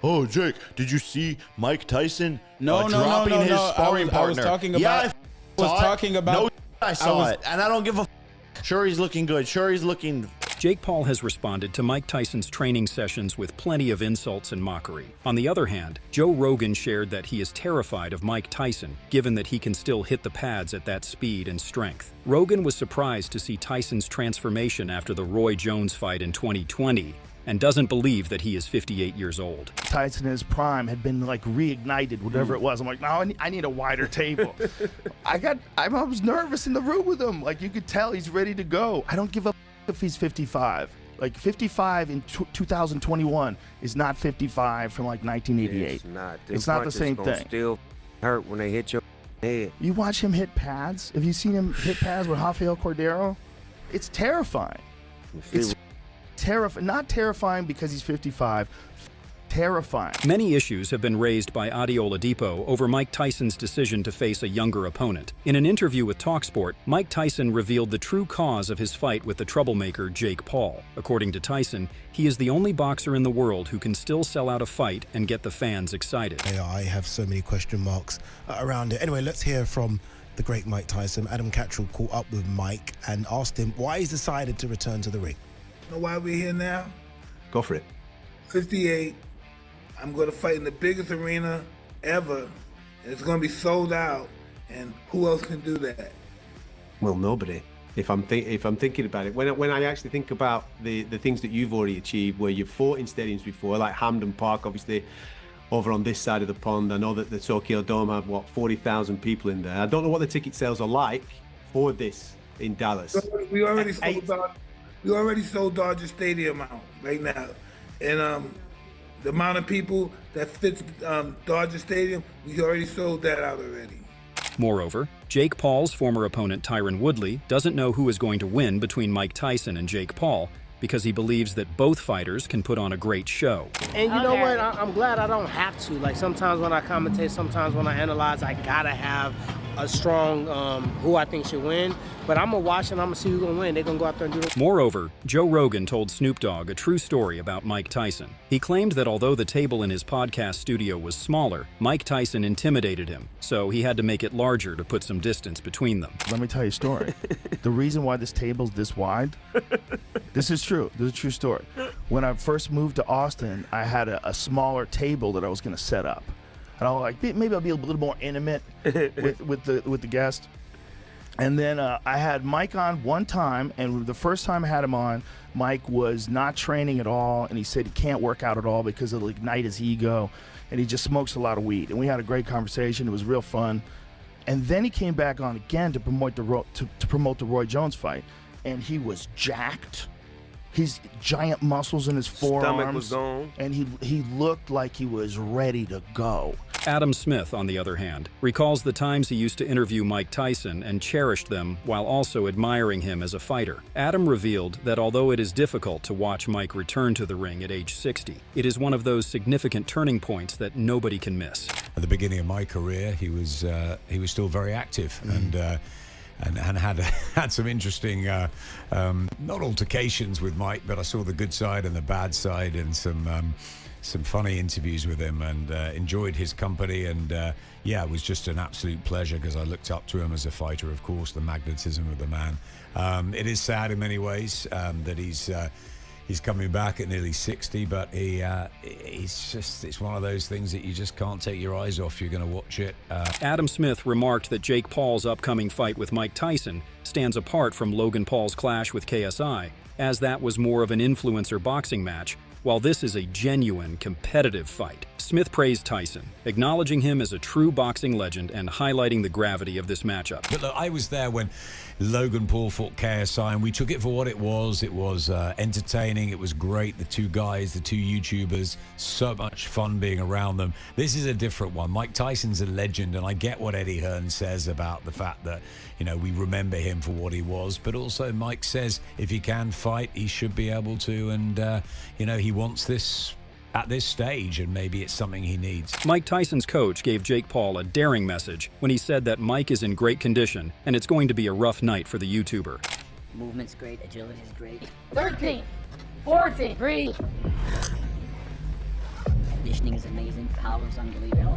oh, Jake, did you see Mike Tyson dropping no, his sparring partner? I was talking about. No, I saw it, and I don't give a. Sure, he's looking good. Sure, he's looking. Jake Paul has responded to Mike Tyson's training sessions with plenty of insults and mockery. On the other hand, Joe Rogan shared that he is terrified of Mike Tyson, given that he can still hit the pads at that speed and strength. Rogan was surprised to see Tyson's transformation after the Roy Jones fight in 2020, and doesn't believe that he is 58 years old. Tyson in his prime had been like reignited, whatever it was. I'm like, no, I need a wider table. I was nervous in the room with him. Like, you could tell he's ready to go. I don't give a if he's 55. Like, 55 in 2021 is not 55 from like 1988. It's not the same thing. Still hurt when they hit your head. You watch him hit pads. Have you seen him hit pads with Rafael Cordero? It's terrifying. It's terrifying. Not terrifying because he's 55. Terrifying. Many issues have been raised by Adi Oladipo over Mike Tyson's decision to face a younger opponent. In an interview with TalkSport, Mike Tyson revealed the true cause of his fight with the troublemaker Jake Paul. According to Tyson, he is the only boxer in the world who can still sell out a fight and get the fans excited. I have so many question marks around it. Anyway, let's hear from the great Mike Tyson. Adam Cattrall caught up with Mike and asked him why he's decided to return to the ring. You know why we're here now? Go for it. 58. I'm going to fight in the biggest arena ever, and it's going to be sold out. And who else can do that? Well, nobody. If I'm thinking about it, when I actually think about the things that you've already achieved, where you've fought in stadiums before, like Hampden Park, obviously, over on this side of the pond. I know that the Tokyo Dome had 40,000 people in there. I don't know what the ticket sales are like for this in Dallas. We already sold Dodger Stadium out right now, and the amount of people that fits Dodger Stadium, we already sold that out already. Moreover, Jake Paul's former opponent Tyron Woodley doesn't know who is going to win between Mike Tyson and Jake Paul because he believes that both fighters can put on a great show. And you know what? I'm glad I don't have to. Like, sometimes when I commentate, sometimes when I analyze, I gotta have a strong who I think should win. But I'm gonna watch and I'm gonna see who's gonna win. They're gonna go out there and do it. Moreover, Joe Rogan told Snoop Dogg a true story about Mike Tyson. He claimed that although the table in his podcast studio was smaller, Mike Tyson intimidated him, so he had to make it larger to put some distance between them. Let me tell you a story. The reason why this table's this wide, this is true. This is a true story. When I first moved to Austin, I had a smaller table that I was gonna set up. And I was like, maybe I'll be a little more intimate with the guest. And then I had Mike on one time, and the first time I had him on, Mike was not training at all, and he said he can't work out at all because it'll ignite his ego, and he just smokes a lot of weed. And we had a great conversation. It was real fun. And then he came back on again to promote the Roy Jones fight, and he was jacked. He's giant muscles in his forearms. Stomach was gone. And he looked like he was ready to go. Adam Smith, on the other hand, recalls the times he used to interview Mike Tyson and cherished them while also admiring him as a fighter. Adam revealed that although it is difficult to watch Mike return to the ring at age 60, it is one of those significant turning points that nobody can miss. At the beginning of my career, he was still very active and had some interesting, not altercations with Mike, but I saw the good side and the bad side, and some funny interviews with him, and enjoyed his company. And yeah, it was just an absolute pleasure because I looked up to him as a fighter, of course, the magnetism of the man. It is sad in many ways that he's coming back at nearly 60, but it's one of those things that you just can't take your eyes off. You're going to watch it. Adam Smith remarked that Jake Paul's upcoming fight with Mike Tyson stands apart from Logan Paul's clash with KSI, as that was more of an influencer boxing match, while this is a genuine competitive fight. Smith praised Tyson, acknowledging him as a true boxing legend and highlighting the gravity of this matchup. But look, I was there when Logan Paul fought KSI, and we took it for what it was. It was entertaining. It was great. The two guys, the two YouTubers, so much fun being around them. This is a different one. Mike Tyson's a legend, and I get what Eddie Hearn says about the fact that, you know, we remember him for what he was, but also Mike says if he can fight, he should be able to, and, you know, he wants this at this stage, and maybe it's something he needs. Mike Tyson's coach gave Jake Paul a daring message when he said that Mike is in great condition and it's going to be a rough night for the YouTuber. Movement's great, agility's great. 13, 14, breathe. conditioning is amazing. Power is unbelievable.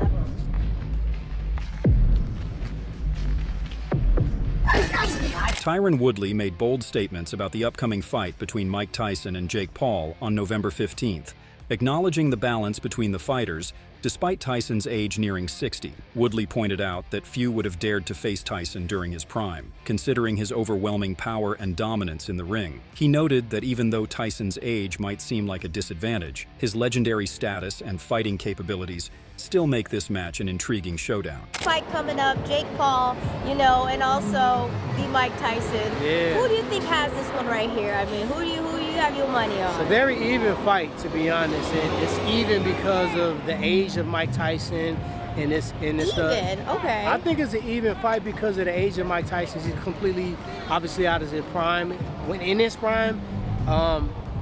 Tyron Woodley made bold statements about the upcoming fight between Mike Tyson and Jake Paul on November 15th, acknowledging the balance between the fighters. Despite Tyson's age nearing 60, Woodley pointed out that few would have dared to face Tyson during his prime, considering his overwhelming power and dominance in the ring. He noted that even though Tyson's age might seem like a disadvantage, his legendary status and fighting capabilities still make this match an intriguing showdown. Fight coming up, Jake Paul, you know, and also the Mike Tyson. Yeah. Who do you think has this one right here? I mean, who do you have your money on? It's a very even fight, to be honest. It's even because of the age of Mike Tyson, and it's okay. I think it's an even fight because of the age of Mike Tyson. He's completely, obviously, out of his prime. When in his prime,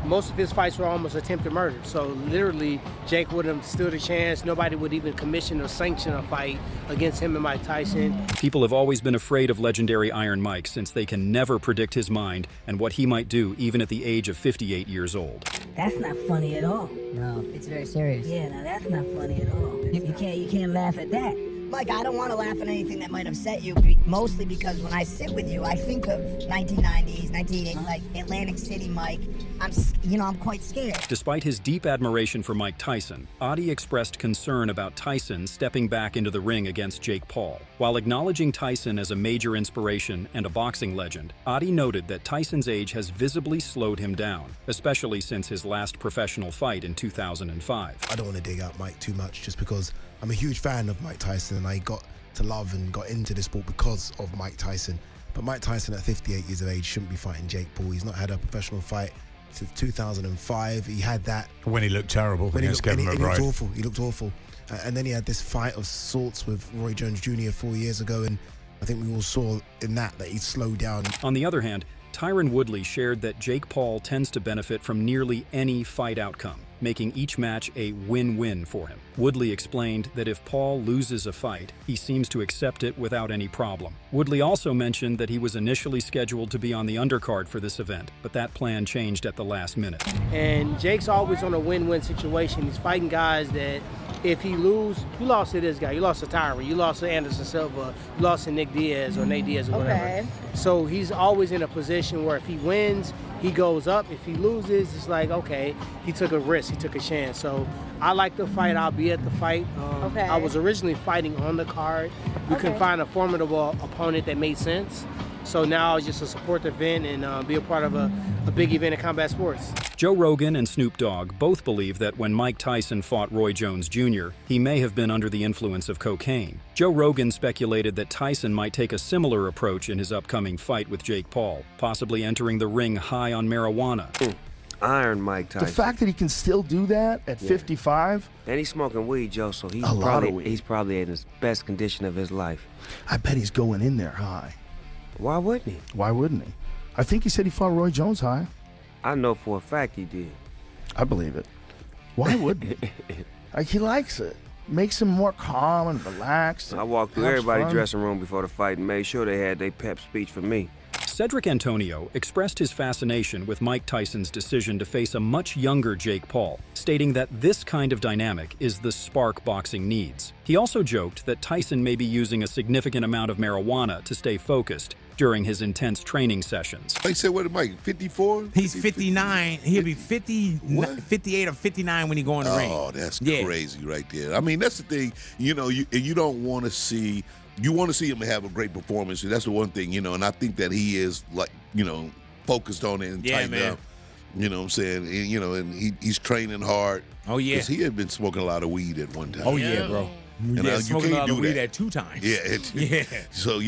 most of his fights were almost attempted murder. So literally, Jake would have stood a chance. Nobody would even commission or sanction a fight against him and Mike Tyson. People have always been afraid of legendary Iron Mike since they can never predict his mind and what he might do even at the age of 58 years old. That's not funny at all. No, it's very serious. Yeah, no, that's not funny at all. You can't laugh at that. Mike, I don't want to laugh at anything that might upset you, mostly because when I sit with you, I think of 1990s, 1980s, like Atlantic City Mike. I'm quite scared. Despite his deep admiration for Mike Tyson, Adi expressed concern about Tyson stepping back into the ring against Jake Paul. While acknowledging Tyson as a major inspiration and a boxing legend, Adi noted that Tyson's age has visibly slowed him down, especially since his last professional fight in 2005. I don't want to dig out Mike too much just because I'm a huge fan of Mike Tyson and I got to love and got into this sport because of Mike Tyson. But Mike Tyson at 58 years of age shouldn't be fighting Jake Paul. He's not had a professional fight since 2005. He had that when he looked terrible against Kevin McBride. He looked awful. He looked awful. And then he had this fight of sorts with Roy Jones Jr. 4 years ago, and I think we all saw in that he slowed down. On the other hand, Tyron Woodley shared that Jake Paul tends to benefit from nearly any fight outcome, making each match a win-win for him. Woodley explained that if Paul loses a fight, he seems to accept it without any problem. Woodley also mentioned that he was initially scheduled to be on the undercard for this event, but that plan changed at the last minute. And Jake's always on a win-win situation. He's fighting guys that if he loses, you lost to this guy, you lost to Tyron, you lost to Anderson Silva, you lost to Nick Diaz or Nate Diaz or whatever. So he's always in a position where if he wins, he goes up. If he loses, it's like, okay, he took a risk, he took a chance. So I like the fight, I'll be at the fight. I was originally fighting on the card. We couldn't find a formidable opponent that made sense. So now it's just to support the event and be a part of a big event in combat sports. Joe Rogan and Snoop Dogg both believe that when Mike Tyson fought Roy Jones Jr., he may have been under the influence of cocaine. Joe Rogan speculated that Tyson might take a similar approach in his upcoming fight with Jake Paul, possibly entering the ring high on marijuana. Iron Mike Tyson. The fact that he can still do that at 55. And he's smoking weed, Joe, so he's probably in his best condition of his life. I bet he's going in there high. Why wouldn't he? Why wouldn't he? I think he said he fought Roy Jones high. I know for a fact he did. I believe it. Why wouldn't he? Like, he likes it. Makes him more calm and relaxed. I walked through everybody's dressing room before the fight and made sure they had their pep speech for me. Cedric Antonio expressed his fascination with Mike Tyson's decision to face a much younger Jake Paul, stating that this kind of dynamic is the spark boxing needs. He also joked that Tyson may be using a significant amount of marijuana to stay focused during his intense training sessions. They said, what, Mike, 54? He's 59. He'll be 58 or 59 when he go in the ring. Oh, that's crazy right there. I mean, that's the thing, you don't want to see. You want to see him have a great performance, and that's the one thing, and I think that he is, like, focused on it and tightened up. You know what I'm saying? And, he's training hard. Oh, yeah. Because he had been smoking a lot of weed at one time. Oh, yeah, bro. And smoking a lot of weed at 2 times. Yeah. So,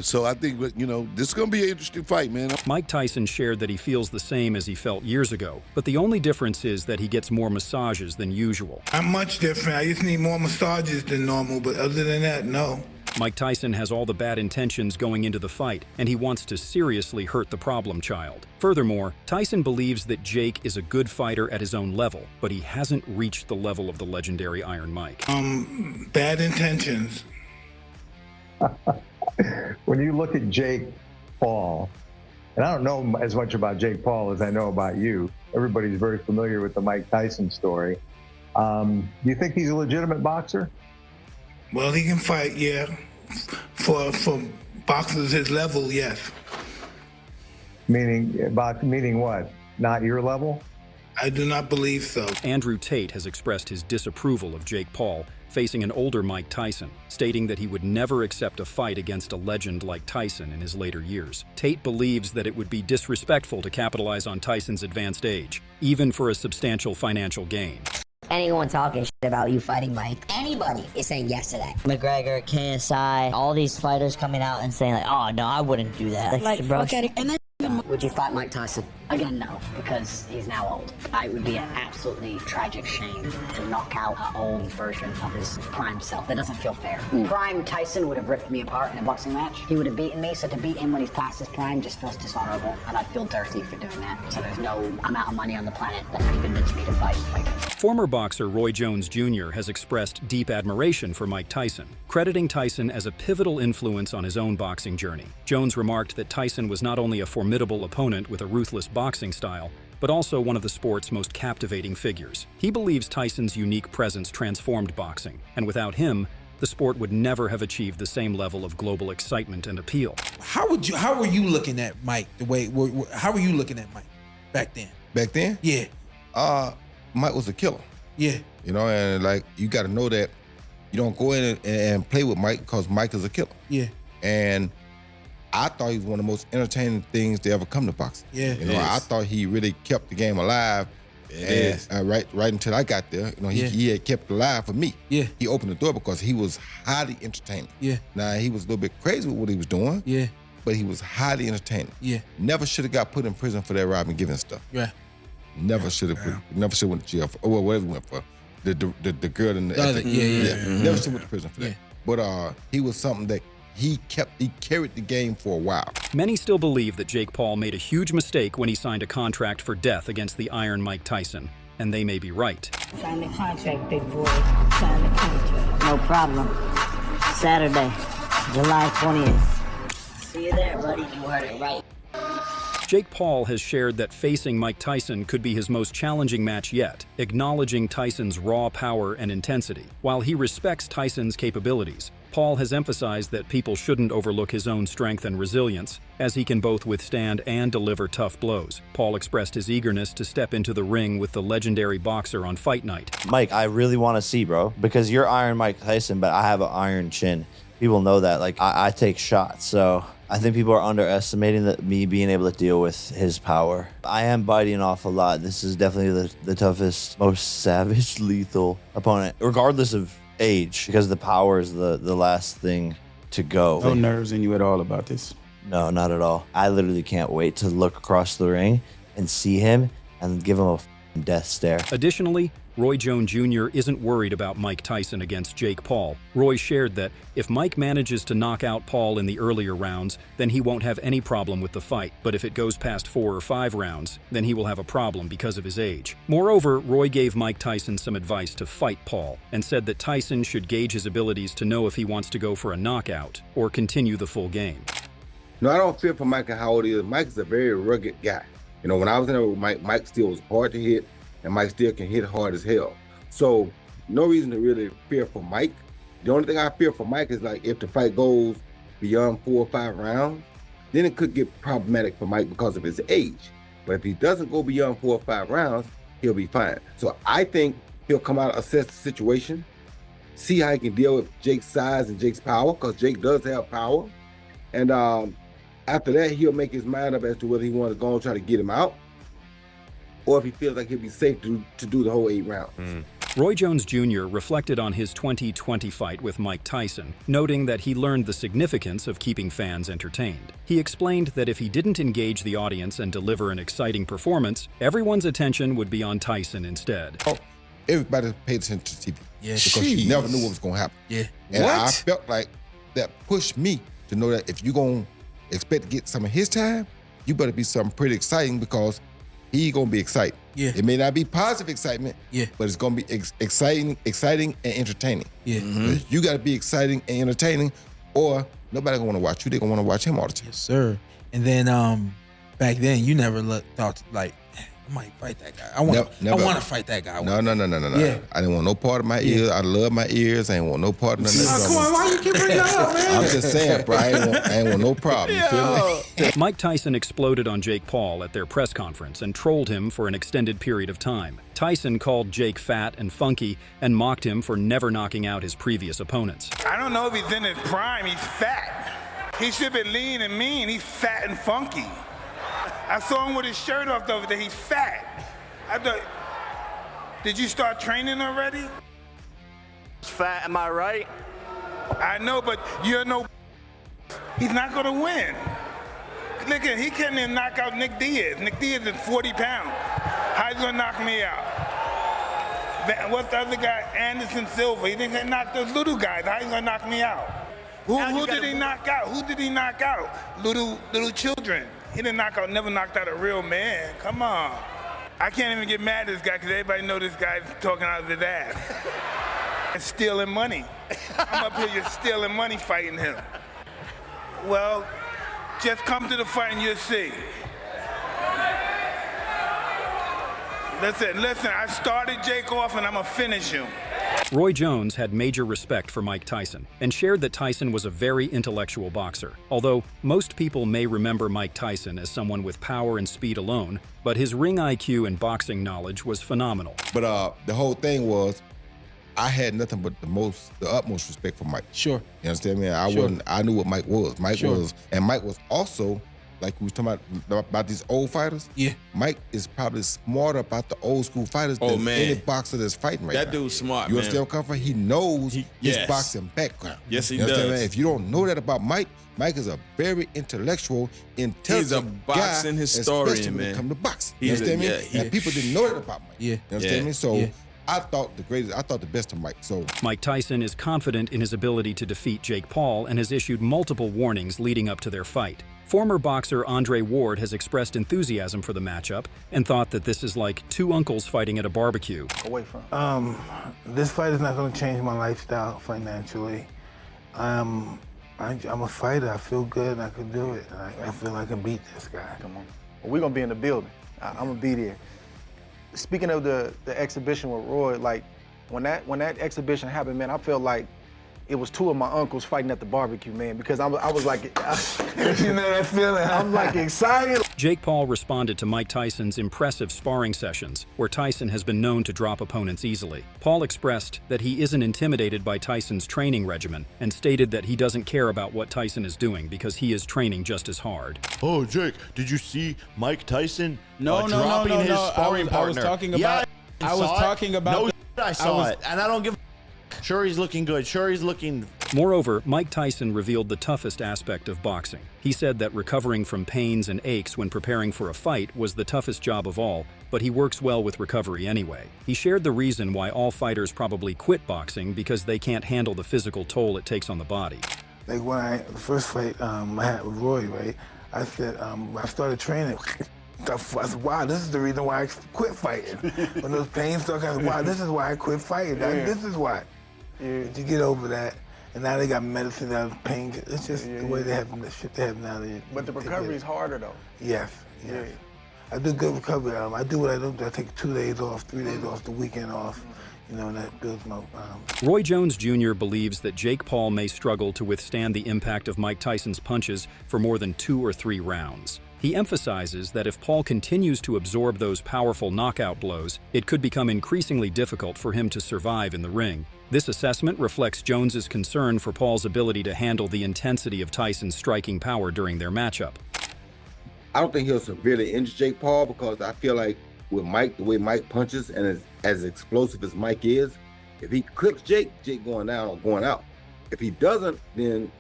so I think, this is going to be an interesting fight, man. Mike Tyson shared that he feels the same as he felt years ago, but the only difference is that he gets more massages than usual. I'm much different. I just need more massages than normal, but other than that, no. Mike Tyson has all the bad intentions going into the fight, and he wants to seriously hurt the problem child. Furthermore, Tyson believes that Jake is a good fighter at his own level, but he hasn't reached the level of the legendary Iron Mike. Bad intentions. When you look at Jake Paul, and I don't know as much about Jake Paul as I know about you, everybody's very familiar with the Mike Tyson story. Do you think he's a legitimate boxer? Well, he can fight, yeah. For boxers his level, yes. Meaning what? Not your level? I do not believe so. Andrew Tate has expressed his disapproval of Jake Paul, facing an older Mike Tyson, stating that he would never accept a fight against a legend like Tyson in his later years. Tate believes that it would be disrespectful to capitalize on Tyson's advanced age, even for a substantial financial gain. Anyone talking shit about you fighting Mike, anybody is saying yes to that. McGregor, KSI, all these fighters coming out and saying like, oh no, I wouldn't do that. Like bro, and then would you fight Mike Tyson? Again, no, because he's now old. It would be an absolutely tragic shame to knock out an old version of his prime self. That doesn't feel fair. Prime Tyson would have ripped me apart in a boxing match. He would have beaten me, so to beat him when he's past his prime just feels dishonorable, and I'd feel dirty for doing that. So there's no amount of money on the planet that can convince me to fight Mike. Former boxer Roy Jones Jr. has expressed deep admiration for Mike Tyson, crediting Tyson as a pivotal influence on his own boxing journey. Jones remarked that Tyson was not only a formidable opponent with a ruthless boxing style, but also one of the sport's most captivating figures. He believes Tyson's unique presence transformed boxing, and without him, the sport would never have achieved the same level of global excitement and appeal. How were you looking at Mike? How were you looking at Mike back then? Back then? Yeah. Mike was a killer. Yeah. You know, and like you got to know that you don't go in and play with Mike because Mike is a killer. Yeah. And I thought he was one of the most entertaining things to ever come to boxing. Yeah. You know, I thought he really kept the game alive. Right until I got there. You know, he had kept it alive for me. Yeah. He opened the door because he was highly entertaining. Yeah. Now, he was a little bit crazy with what he was doing. Yeah. But he was highly entertaining. Yeah. Never should have got put in prison for that robbing giving stuff. Yeah. Never should have went to jail for, or whatever he went for. The girl in the Never should have went to prison for that. But he was something that he carried the game for a while. Many still believe that Jake Paul made a huge mistake when he signed a contract for death against the Iron Mike Tyson, and they may be right. Sign the contract, big boy. Sign the contract. No problem. Saturday, July 20th. See you there, buddy. You heard it right. Jake Paul has shared that facing Mike Tyson could be his most challenging match yet, acknowledging Tyson's raw power and intensity. While he respects Tyson's capabilities, Paul has emphasized that people shouldn't overlook his own strength and resilience, as he can both withstand and deliver tough blows. Paul expressed his eagerness to step into the ring with the legendary boxer on fight night. Mike, I really want to see, bro, because you're Iron Mike Tyson, but I have an iron chin. People know that. Like, I take shots, so I think people are underestimating me being able to deal with his power. I am biting off a lot. This is definitely the toughest, most savage, lethal opponent, regardless of age, because the power is the last thing to go. No nerves in you at all about this? No, not at all. I literally can't wait to look across the ring and see him and give him a death stare. Additionally, Roy Jones Jr. isn't worried about Mike Tyson against Jake Paul. Roy shared that if Mike manages to knock out Paul in the earlier rounds, then he won't have any problem with the fight. But if it goes past 4 or 5 rounds, then he will have a problem because of his age. Moreover, Roy gave Mike Tyson some advice to fight Paul and said that Tyson should gauge his abilities to know if he wants to go for a knockout or continue the full game. No, I don't fear for Mike and how old he is. Mike is a very rugged guy. You know, when I was in there with Mike, Mike still was hard to hit, and Mike still can hit hard as hell. So no reason to really fear for Mike. The only thing I fear for Mike is like if the fight goes beyond 4 or 5 rounds, then it could get problematic for Mike because of his age. But if he doesn't go beyond 4 or 5 rounds, he'll be fine. So I think he'll come out, assess the situation, see how he can deal with Jake's size and Jake's power, because Jake does have power. And after that, he'll make his mind up as to whether he wants to go and try to get him out, or if he feels like he'll be safe to do the whole 8 rounds. Roy Jones Jr. reflected on his 2020 fight with Mike Tyson, noting that he learned the significance of keeping fans entertained. He explained that if he didn't engage the audience and deliver an exciting performance, everyone's attention would be on Tyson instead. Everybody paid attention to TV. Yeah, because you never knew what was going to happen. Yeah. And I felt like that pushed me to know that if you're going to expect to get some of his time, you better be something pretty exciting, because he's going to be exciting. Yeah. It may not be positive excitement, but it's going to be exciting and entertaining. Yeah. You got to be exciting and entertaining, or nobody going to want to watch you. They're going to want to watch him all the time. Yes, sir. And then back then, you never thought, like, might fight that guy. I want to fight that guy. No. Yeah. I didn't want no part of my ears. I love my ears. I ain't want no part of nothing. Come on, why you keep bringing that up, man? I'm just saying, bro. I ain't want no problem. You feel me? Mike Tyson exploded on Jake Paul at their press conference and trolled him for an extended period of time. Tyson called Jake fat and funky and mocked him for never knocking out his previous opponents. I don't know if he's in his prime. He's fat. He should be lean and mean. He's fat and funky. I saw him with his shirt off the other day. He's fat. I thought, did you start training already? Fat, am I right? I know, but you're no. He's not gonna win. Look at, he can't even knock out Nick Diaz. Nick Diaz is 40 pounds. How's he gonna knock me out? What's the other guy? Anderson Silva. He didn't knock those little guys. How he gonna knock me out? Who did he knock out? Who did he knock out? Little children. He didn't never knocked out a real man. Come on. I can't even get mad at this guy because everybody know this guy's talking out of his ass. And stealing money. I'm up here just stealing money fighting him. Well, just come to the fight and you'll see. Listen, I started Jake off and I'm gonna finish him. Roy Jones had major respect for Mike Tyson and shared that Tyson was a very intellectual boxer. Although most people may remember Mike Tyson as someone with power and speed alone, but his ring IQ and boxing knowledge was phenomenal. But the whole thing was, I had nothing but the utmost respect for Mike. Sure. You understand me? I knew what Mike was. Mike was also, like we was talking about these old fighters. Yeah. Mike is probably smarter about the old school fighters than any boxer that's fighting right now. That dude's smart, You man. understand where I'm coming from? He knows his boxing background. Yes, he You understand does. me? If you don't know that about Mike, Mike is a very intellectual, intelligent He's a boxing guy, historian, especially when man. it comes to boxing. He's You understand me? And people didn't know that about Mike. Yeah. You understand me? So Yeah. I thought the best of Mike. So Mike Tyson is confident in his ability to defeat Jake Paul and has issued multiple warnings leading up to their fight. Former boxer Andre Ward has expressed enthusiasm for the matchup and thought that this is like two uncles fighting at a barbecue. Away from. This fight is not going to change my lifestyle financially. I'm a fighter. I feel good. I can do it. I feel I can beat this guy. Come on. Well, we're going to be in the building. I'm going to be there. Speaking of the exhibition with Roy, like when that exhibition happened, man, I felt like it was two of my uncles fighting at the barbecue, man, because I was like, you know that feeling? I'm like excited. Jake Paul responded to Mike Tyson's impressive sparring sessions, where Tyson has been known to drop opponents easily. Paul expressed that he isn't intimidated by Tyson's training regimen and stated that he doesn't care about what Tyson is doing because he is training just as hard. Oh, Jake, did you see Mike Tyson dropping his sparring partner? I was talking about. I saw it, and I don't give a Sure, he's looking good. Sure, he's looking... Moreover, Mike Tyson revealed the toughest aspect of boxing. He said that recovering from pains and aches when preparing for a fight was the toughest job of all, but he works well with recovery anyway. He shared the reason why all fighters probably quit boxing because they can't handle the physical toll it takes on the body. Like when the first fight I had with Roy, right? I said, I started training. I said, wow, this is the reason why I quit fighting. When those pains started, I said, wow, this is why I quit fighting. This is why. To get over that, and now they got medicine out of pain. It's just the way they have the shit they have now. But the recovery is harder though. Yes. I do good recovery. I do what I do. I take 2 days off, 3 days off, the weekend off. You know, and that builds my... Roy Jones Jr. believes that Jake Paul may struggle to withstand the impact of Mike Tyson's punches for more than 2 or 3 rounds. He emphasizes that if Paul continues to absorb those powerful knockout blows, it could become increasingly difficult for him to survive in the ring. This assessment reflects Jones's concern for Paul's ability to handle the intensity of Tyson's striking power during their matchup. I don't think he'll severely injure Jake Paul because I feel like with Mike, the way Mike punches and as explosive as Mike is, if he clips Jake going down or going out. If he doesn't, then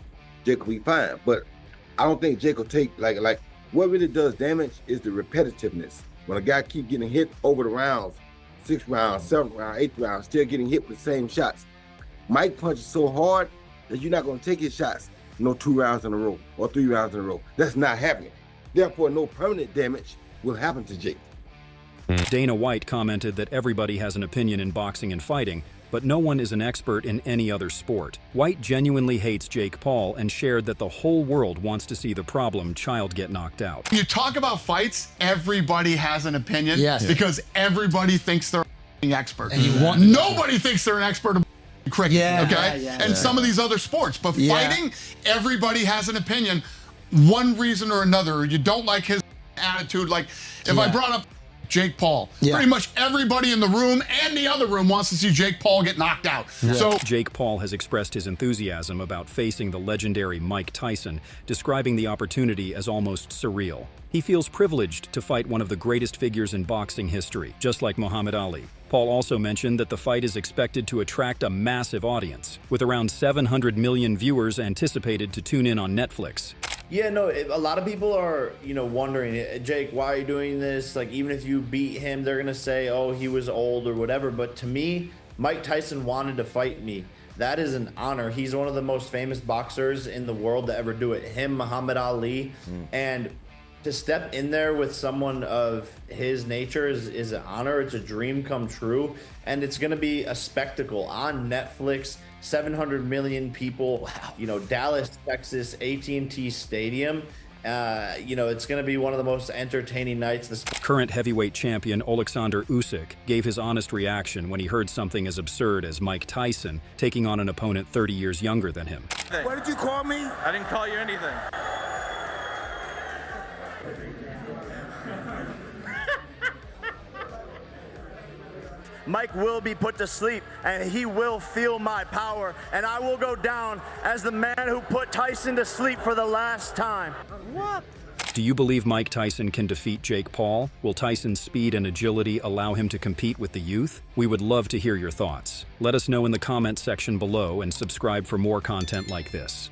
Jake will be fine. But I don't think Jake will take, like what really does damage is the repetitiveness. When a guy keep getting hit over the rounds, 6th round, 7th round, 8th round, still getting hit with the same shots. Mike punches so hard that you're not gonna take his shots 2 rounds in a row or 3 rounds in a row. That's not happening. Therefore, no permanent damage will happen to Jake. Dana White commented that everybody has an opinion in boxing and fighting, but no one is an expert in any other sport. White genuinely hates Jake Paul and shared that the whole world wants to see the problem child get knocked out. You talk about fights, everybody has an opinion because everybody thinks they're an expert. Nobody thinks they're an expert of cricket, and some of these other sports. But fighting, everybody has an opinion, one reason or another. You don't like his attitude. Like if I brought up Jake Paul, pretty much everybody in the room and the other room wants to see Jake Paul get knocked out. So Jake Paul has expressed his enthusiasm about facing the legendary Mike Tyson, describing the opportunity as almost surreal. He feels privileged to fight one of the greatest figures in boxing history, just like Muhammad Ali. Paul also mentioned that the fight is expected to attract a massive audience, with around 700 million viewers anticipated to tune in on Netflix. Yeah, no, a lot of people are, wondering, Jake, why are you doing this? Like, even if you beat him, they're going to say, oh, he was old or whatever. But to me, Mike Tyson wanted to fight me. That is an honor. He's one of the most famous boxers in the world to ever do it. Him, Muhammad Ali. And to step in there with someone of his nature is an honor. It's a dream come true. And it's going to be a spectacle on Netflix. 700 million people, Dallas, Texas, AT&T Stadium. It's going to be one of the most entertaining nights. Current heavyweight champion Alexander Usyk gave his honest reaction when he heard something as absurd as Mike Tyson taking on an opponent 30 years younger than him. What did you call me? I didn't call you anything. Mike will be put to sleep, and he will feel my power, and I will go down as the man who put Tyson to sleep for the last time. What? Do you believe Mike Tyson can defeat Jake Paul? Will Tyson's speed and agility allow him to compete with the youth? We would love to hear your thoughts. Let us know in the comments section below and subscribe for more content like this.